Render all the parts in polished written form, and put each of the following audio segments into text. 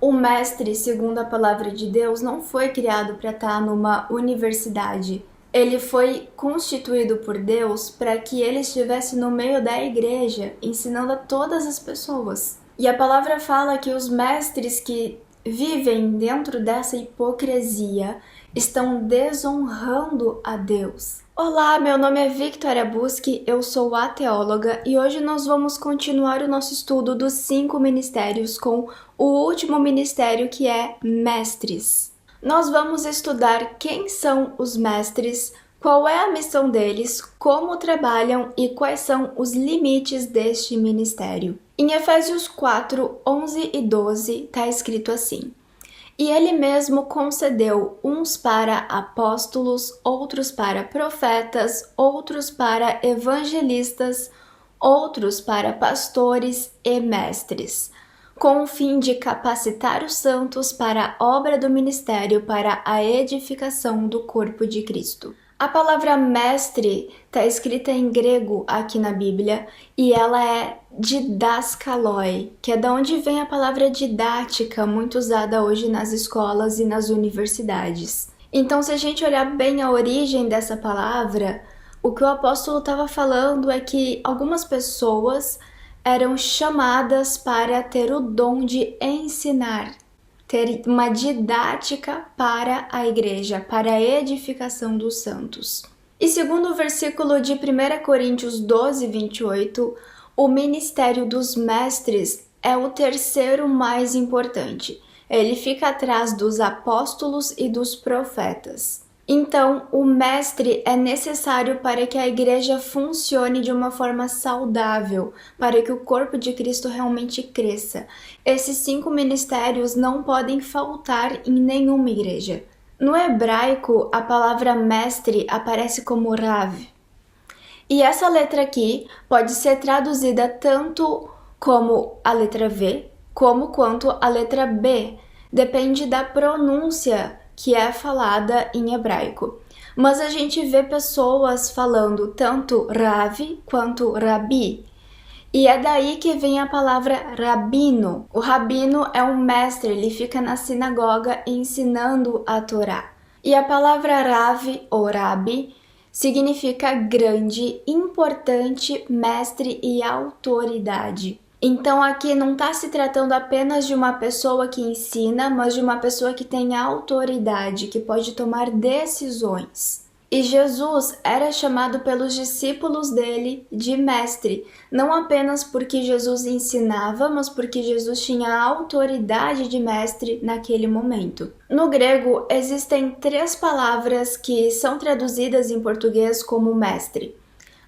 O mestre, segundo a palavra de Deus, não foi criado para estar numa universidade. Ele foi constituído por Deus para que ele estivesse no meio da igreja, ensinando a todas as pessoas. E a palavra fala que os mestres que vivem dentro dessa hipocrisia estão desonrando a Deus. Olá, meu nome é Victoria Busque, eu sou a teóloga e hoje nós vamos continuar o nosso estudo dos 5 ministérios com o último ministério, que é mestres. Nós vamos estudar quem são os mestres, qual é a missão deles, como trabalham e quais são os limites deste ministério. Em Efésios 4, 11 e 12 está escrito assim: E ele mesmo concedeu uns para apóstolos, outros para profetas, outros para evangelistas, outros para pastores e mestres, com o fim de capacitar os santos para a obra do ministério, para a edificação do corpo de Cristo. A palavra mestre está escrita em grego aqui na Bíblia e ela é didaskaloi, que é da onde vem a palavra didática, muito usada hoje nas escolas e nas universidades. Então, se a gente olhar bem a origem dessa palavra, o que o apóstolo estava falando é que algumas pessoas eram chamadas para ter o dom de ensinar, ter uma didática para a igreja, para a edificação dos santos. E segundo o versículo de 1 Coríntios 12, 28, o ministério dos mestres é o terceiro mais importante. Ele fica atrás dos apóstolos e dos profetas. Então, o mestre é necessário para que a igreja funcione de uma forma saudável, para que o corpo de Cristo realmente cresça. Esses 5 ministérios não podem faltar em nenhuma igreja. No hebraico, a palavra mestre aparece como Rav. E essa letra aqui pode ser traduzida tanto como a letra V, como quanto a letra B. Depende da pronúncia que é falada em hebraico. Mas a gente vê pessoas falando tanto Rav quanto Rabi. E é daí que vem a palavra rabino. O rabino é um mestre, ele fica na sinagoga ensinando a Torá. E a palavra Rav ou Rabi significa grande, importante, mestre e autoridade. Então aqui não está se tratando apenas de uma pessoa que ensina, mas de uma pessoa que tem autoridade, que pode tomar decisões. E Jesus era chamado pelos discípulos dele de mestre, não apenas porque Jesus ensinava, mas porque Jesus tinha a autoridade de mestre naquele momento. No grego, existem 3 palavras que são traduzidas em português como mestre.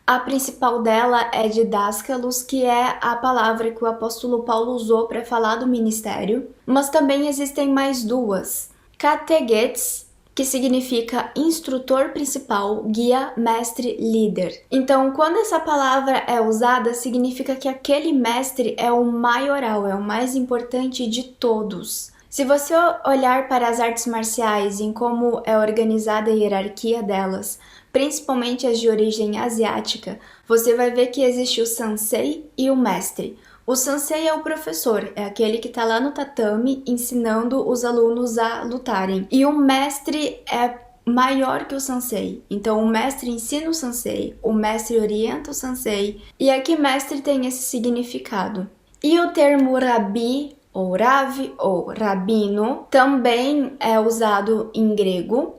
A principal dela é didáskalos, que é a palavra que o apóstolo Paulo usou para falar do ministério, mas também existem mais 2. Kategetes, que significa instrutor principal, guia, mestre, líder. Então, quando essa palavra é usada, significa que aquele mestre é o maioral, é o mais importante de todos. Se você olhar para as artes marciais, em como é organizada a hierarquia delas, principalmente as de origem asiática, você vai ver que existe o sensei e o mestre. O sensei é o professor, é aquele que está lá no tatame ensinando os alunos a lutarem. E o mestre é maior que o sensei. Então o mestre ensina o sensei, o mestre orienta o sensei. E aqui mestre tem esse significado. E o termo rabi, ou rav, ou rabino, também é usado em grego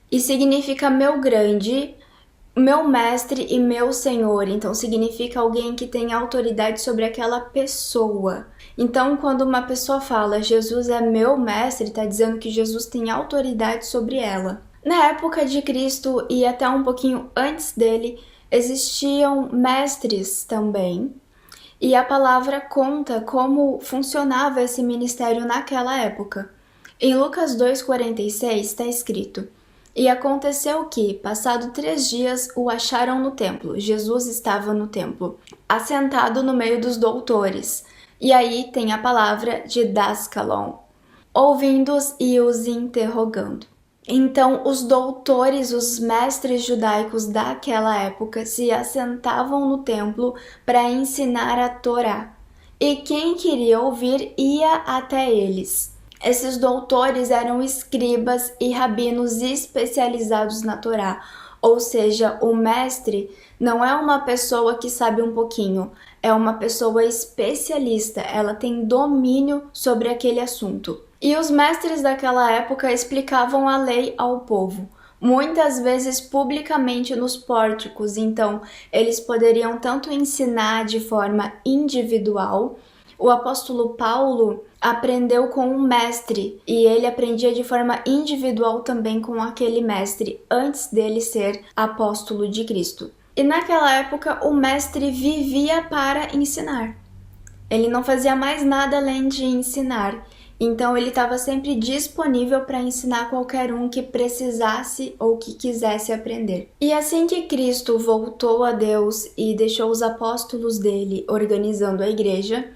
e significa meu grande, meu mestre e meu senhor. Então significa alguém que tem autoridade sobre aquela pessoa. Então quando uma pessoa fala Jesus é meu mestre, está dizendo que Jesus tem autoridade sobre ela. Na época de Cristo e até um pouquinho antes dele, existiam mestres também. E a palavra conta como funcionava esse ministério naquela época. Em Lucas 2,46 está escrito: E aconteceu que, passado 3 dias, o acharam no templo. Jesus estava no templo, assentado no meio dos doutores. E aí tem a palavra didaskalon, ouvindo-os e os interrogando. Então, os doutores, os mestres judaicos daquela época se assentavam no templo para ensinar a Torá. e quem queria ouvir ia até eles. Esses doutores eram escribas e rabinos especializados na Torá, ou seja, o mestre não é uma pessoa que sabe um pouquinho, é uma pessoa especialista, ela tem domínio sobre aquele assunto. E os mestres daquela época explicavam a lei ao povo, muitas vezes publicamente nos pórticos, então eles poderiam tanto ensinar de forma individual. O apóstolo Paulo aprendeu com um mestre e ele aprendia de forma individual também com aquele mestre antes dele ser apóstolo de Cristo. E naquela época o mestre vivia para ensinar. Ele não fazia mais nada além de ensinar. Então ele estava sempre disponível para ensinar qualquer um que precisasse ou que quisesse aprender. E assim que Cristo voltou a Deus e deixou os apóstolos dele organizando a igreja,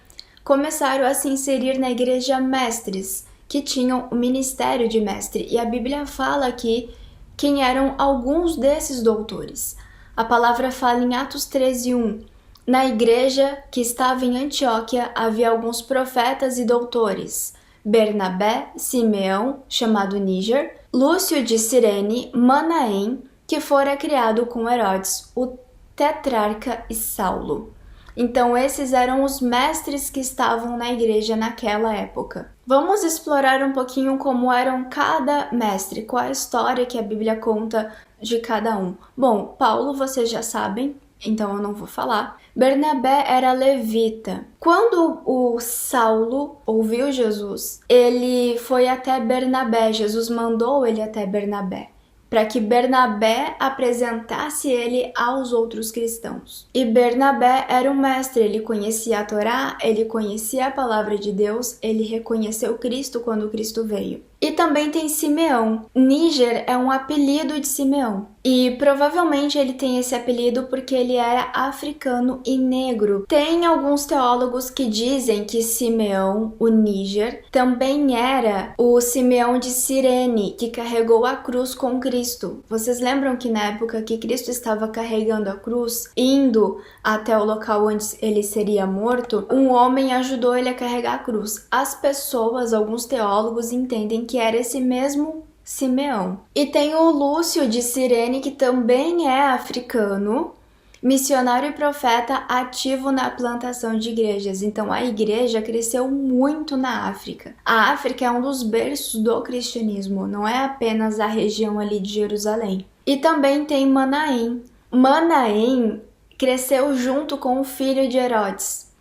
começaram a se inserir na igreja mestres, que tinham o ministério de mestre. E a Bíblia fala aqui quem eram alguns desses doutores. A palavra fala em Atos 13:1. Na igreja que estava em Antioquia havia alguns profetas e doutores: Bernabé, Simeão, chamado Níger, Lúcio de Cirene, Manaém, que fora criado com Herodes, o tetrarca, e Saulo. Então esses eram os mestres que estavam na igreja naquela época. Vamos explorar um pouquinho como eram cada mestre, qual a história que a Bíblia conta de cada um. Bom, Paulo vocês já sabem, então eu não vou falar. Bernabé era levita. Quando o Saulo ouviu Jesus, ele foi até Bernabé. Jesus mandou ele até Bernabé, para que Bernabé apresentasse ele aos outros cristãos. E Bernabé era um mestre, ele conhecia a Torá, ele conhecia a palavra de Deus, ele reconheceu Cristo quando Cristo veio. E também tem Simeão. Níger é um apelido de Simeão. E provavelmente ele tem esse apelido porque ele era africano e negro. Tem alguns teólogos que dizem que Simeão, o Níger, também era o Simeão de Cirene, que carregou a cruz com Cristo. Vocês lembram que na época que Cristo estava carregando a cruz, indo até o local onde ele seria morto, um homem ajudou ele a carregar a cruz. As pessoas, alguns teólogos, entendem que era esse mesmo Simeão. E tem o Lúcio de Cirene, que também é africano, missionário e profeta ativo na plantação de igrejas. Então a igreja cresceu muito na África. A África é um dos berços do cristianismo, não é apenas a região ali de Jerusalém. E também tem Manaém. Manaém cresceu junto com o filho de Herodes.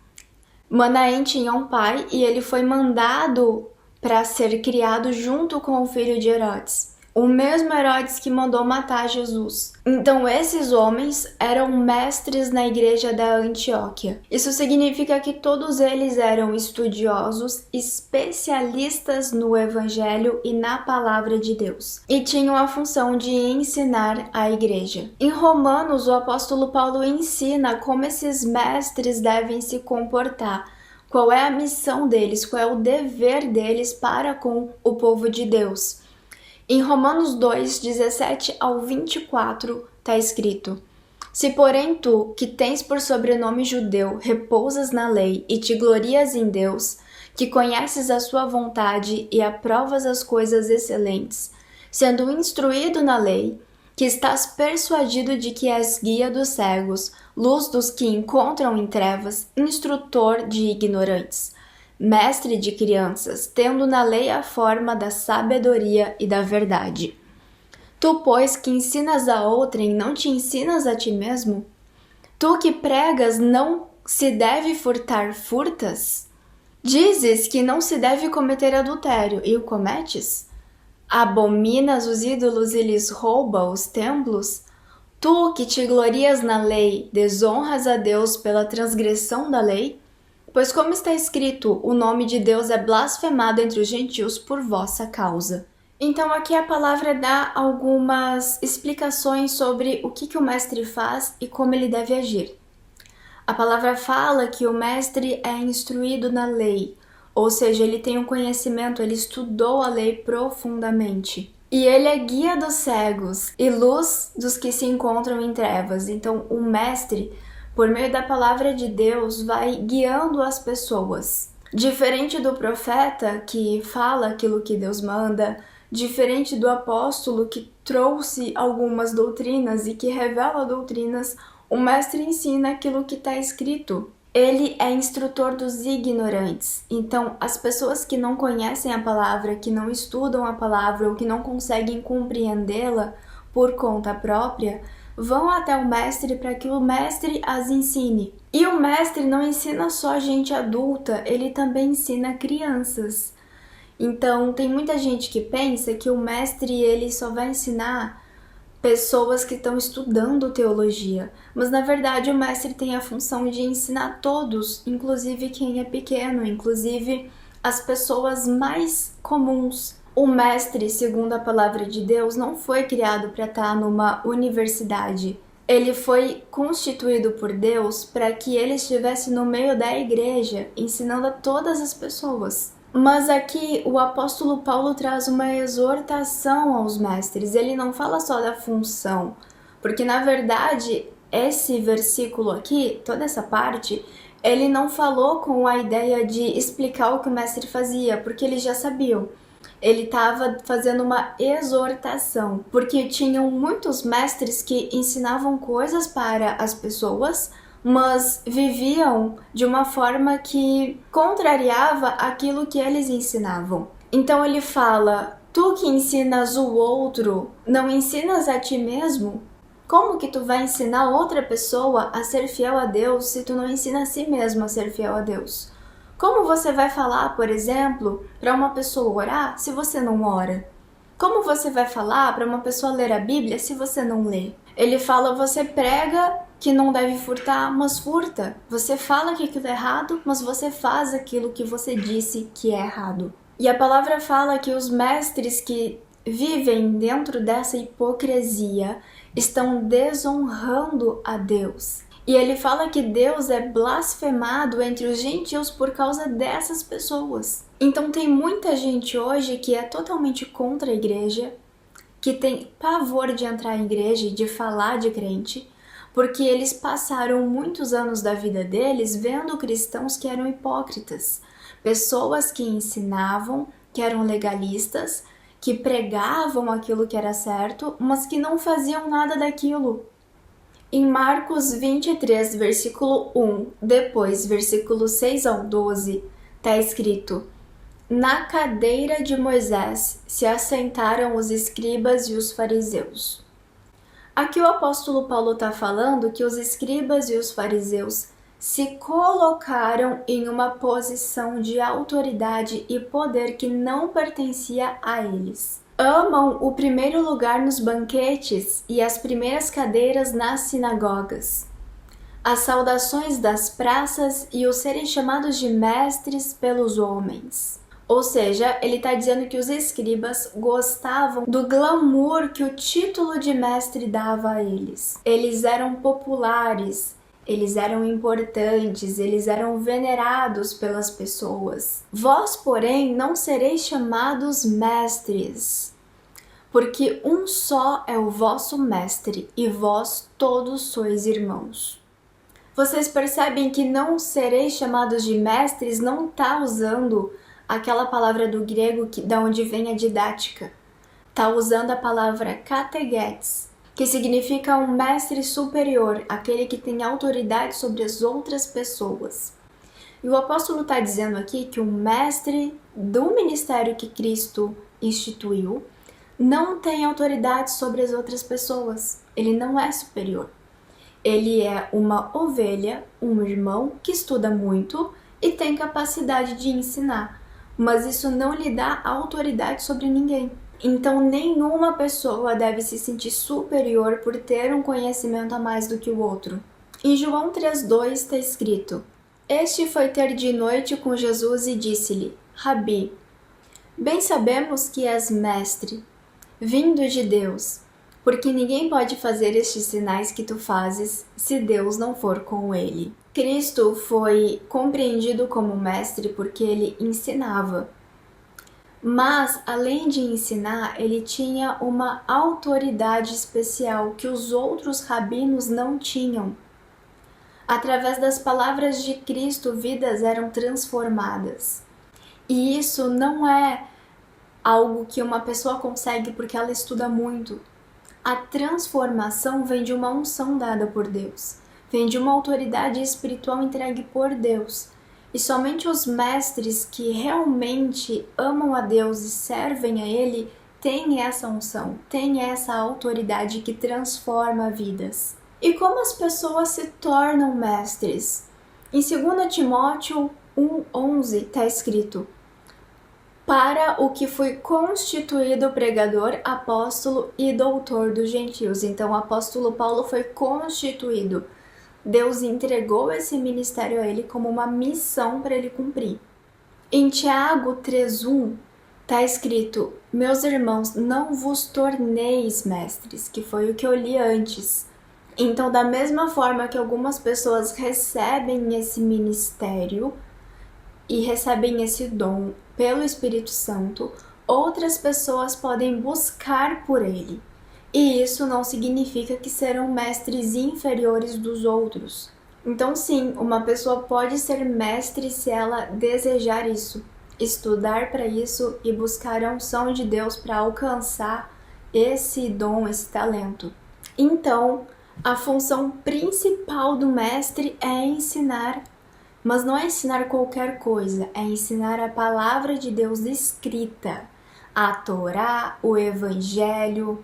Manaém tinha um pai e ele foi mandado para ser criado junto com o filho de Herodes, o mesmo Herodes que mandou matar Jesus. Então esses homens eram mestres na igreja da Antioquia. Isso significa que todos eles eram estudiosos, especialistas no evangelho e na palavra de Deus, e tinham a função de ensinar a igreja. Em Romanos, o apóstolo Paulo ensina como esses mestres devem se comportar, qual é a missão deles, qual é o dever deles para com o povo de Deus. Em Romanos 2, 17 ao 24, está escrito: Se porém tu, que tens por sobrenome judeu, repousas na lei e te glorias em Deus, que conheces a sua vontade e aprovas as coisas excelentes, sendo instruído na lei, que estás persuadido de que és guia dos cegos, luz dos que encontram em trevas, instrutor de ignorantes, mestre de crianças, tendo na lei a forma da sabedoria e da verdade. Tu, pois, que ensinas a outrem, não te ensinas a ti mesmo? Tu que pregas, não se deve furtar, furtas? Dizes que não se deve cometer adultério, e o cometes? Abominas os ídolos e lhes rouba os templos? Tu que te glorias na lei, desonras a Deus pela transgressão da lei? Pois como está escrito, o nome de Deus é blasfemado entre os gentios por vossa causa. Então aqui a palavra dá algumas explicações sobre o que o mestre faz e como ele deve agir. A palavra fala que o mestre é instruído na lei, ou seja, ele tem um conhecimento, ele estudou a lei profundamente. E ele é guia dos cegos e luz dos que se encontram em trevas. Então, o mestre por meio da palavra de Deus, vai guiando as pessoas. Diferente do profeta que fala aquilo que Deus manda, diferente do apóstolo que trouxe algumas doutrinas e que revela doutrinas, o mestre ensina aquilo que está escrito. Ele é instrutor dos ignorantes. Então, as pessoas que não conhecem a palavra, que não estudam a palavra ou que não conseguem compreendê-la por conta própria, vão até o mestre para que o mestre as ensine. E o mestre não ensina só gente adulta, ele também ensina crianças. Então, tem muita gente que pensa que o mestre ele só vai ensinar pessoas que estão estudando teologia, mas na verdade o mestre tem a função de ensinar todos, inclusive quem é pequeno, inclusive as pessoas mais comuns. O mestre, segundo a palavra de Deus, não foi criado para estar numa universidade. Ele foi constituído por Deus para que ele estivesse no meio da igreja, ensinando a todas as pessoas. Mas aqui o apóstolo Paulo traz uma exortação aos mestres. Ele não fala só da função, porque na verdade esse versículo aqui, toda essa parte, ele não falou com a ideia de explicar o que o mestre fazia, porque eles já sabiam. Ele estava fazendo uma exortação, porque tinham muitos mestres que ensinavam coisas para as pessoas, mas viviam de uma forma que contrariava aquilo que eles ensinavam. Então ele fala: tu que ensinas o outro, não ensinas a ti mesmo? Como que tu vai ensinar outra pessoa a ser fiel a Deus se tu não ensina a si mesmo a ser fiel a Deus? Como você vai falar, por exemplo, para uma pessoa orar se você não ora? Como você vai falar para uma pessoa ler a Bíblia se você não lê? Ele fala: você prega que não deve furtar, mas furta. Você fala que aquilo é errado, mas você faz aquilo que você disse que é errado. E a palavra fala que os mestres que vivem dentro dessa hipocrisia estão desonrando a Deus. E ele fala que Deus é blasfemado entre os gentios por causa dessas pessoas. Então tem muita gente hoje que é totalmente contra a igreja, que tem pavor de entrar em igreja e de falar de crente, porque eles passaram muitos anos da vida deles vendo cristãos que eram hipócritas, pessoas que ensinavam, que eram legalistas, que pregavam aquilo que era certo, mas que não faziam nada daquilo. Em Marcos 23, versículo 1, depois versículo 6 ao 12, está escrito: na cadeira de Moisés se assentaram os escribas e os fariseus. Aqui o apóstolo Paulo está falando que os escribas e os fariseus se colocaram em uma posição de autoridade e poder que não pertencia a eles. Amam o primeiro lugar nos banquetes e as primeiras cadeiras nas sinagogas, as saudações das praças e os serem chamados de mestres pelos homens. Ou seja, ele está dizendo que os escribas gostavam do glamour que o título de mestre dava a eles. Eles eram populares, eles eram importantes, eles eram venerados pelas pessoas. Vós, porém, não sereis chamados mestres, porque um só é o vosso mestre, e vós todos sois irmãos. Vocês percebem que não sereis chamados de mestres não está usando aquela palavra do grego da onde vem a didática. Está usando a palavra kategetes, que significa um mestre superior, aquele que tem autoridade sobre as outras pessoas. E o apóstolo está dizendo aqui que o mestre do ministério que Cristo instituiu não tem autoridade sobre as outras pessoas. Ele não é superior. Ele é uma ovelha, um irmão que estuda muito e tem capacidade de ensinar, mas isso não lhe dá autoridade sobre ninguém. Então nenhuma pessoa deve se sentir superior por ter um conhecimento a mais do que o outro. Em João 3,2 está escrito: este foi ter de noite com Jesus e disse-lhe: Rabi, bem sabemos que és mestre, vindo de Deus, porque ninguém pode fazer estes sinais que tu fazes se Deus não for com ele. Cristo foi compreendido como mestre porque ele ensinava. Mas, além de ensinar, ele tinha uma autoridade especial que os outros rabinos não tinham. Através das palavras de Cristo, vidas eram transformadas. E isso não é algo que uma pessoa consegue porque ela estuda muito. A transformação vem de uma unção dada por Deus, vem de uma autoridade espiritual entregue por Deus. E somente os mestres que realmente amam a Deus e servem a Ele têm essa unção, têm essa autoridade que transforma vidas. E como as pessoas se tornam mestres? Em 2 Timóteo 1,11 está escrito: para o que foi constituído pregador, apóstolo e doutor dos gentios. Então, o apóstolo Paulo foi constituído. Deus entregou esse ministério a ele como uma missão para ele cumprir. Em Tiago 3,1 está escrito: meus irmãos, não vos torneis mestres, que foi o que eu li antes. Então, da mesma forma que algumas pessoas recebem esse ministério e recebem esse dom pelo Espírito Santo, outras pessoas podem buscar por ele. E isso não significa que serão mestres inferiores dos outros. Então, sim, uma pessoa pode ser mestre se ela desejar isso, estudar para isso e buscar a unção de Deus para alcançar esse dom, esse talento. Então, a função principal do mestre é ensinar. Mas não é ensinar qualquer coisa, é ensinar a palavra de Deus escrita, a Torá, o Evangelho,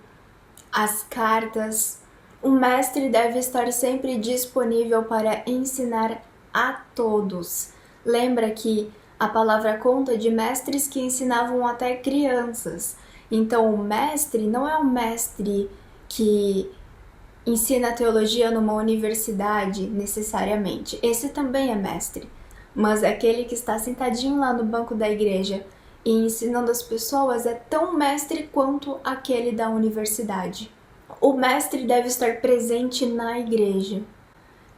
as cartas. O mestre deve estar sempre disponível para ensinar a todos. Lembra que a palavra conta de mestres que ensinavam até crianças. Então, o mestre não é um mestre que ensina teologia numa universidade, necessariamente. Esse também é mestre. Mas aquele que está sentadinho lá no banco da igreja e ensinando as pessoas é tão mestre quanto aquele da universidade. O mestre deve estar presente na igreja,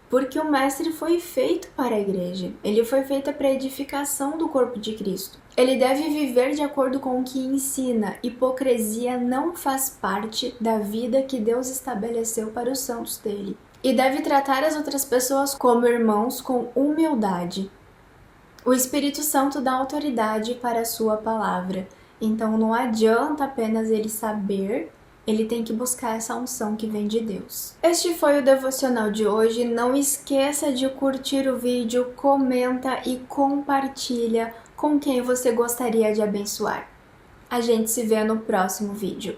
porque o mestre foi feito para a igreja. Ele foi feito para a edificação do corpo de Cristo. Ele deve viver de acordo com o que ensina. Hipocrisia não faz parte da vida que Deus estabeleceu para os santos dele. E deve tratar as outras pessoas como irmãos com humildade. O Espírito Santo dá autoridade para a sua palavra. Então não adianta apenas ele saber, ele tem que buscar essa unção que vem de Deus. Este foi o devocional de hoje. Não esqueça de curtir o vídeo, comenta e compartilha com quem você gostaria de abençoar. A gente se vê no próximo vídeo.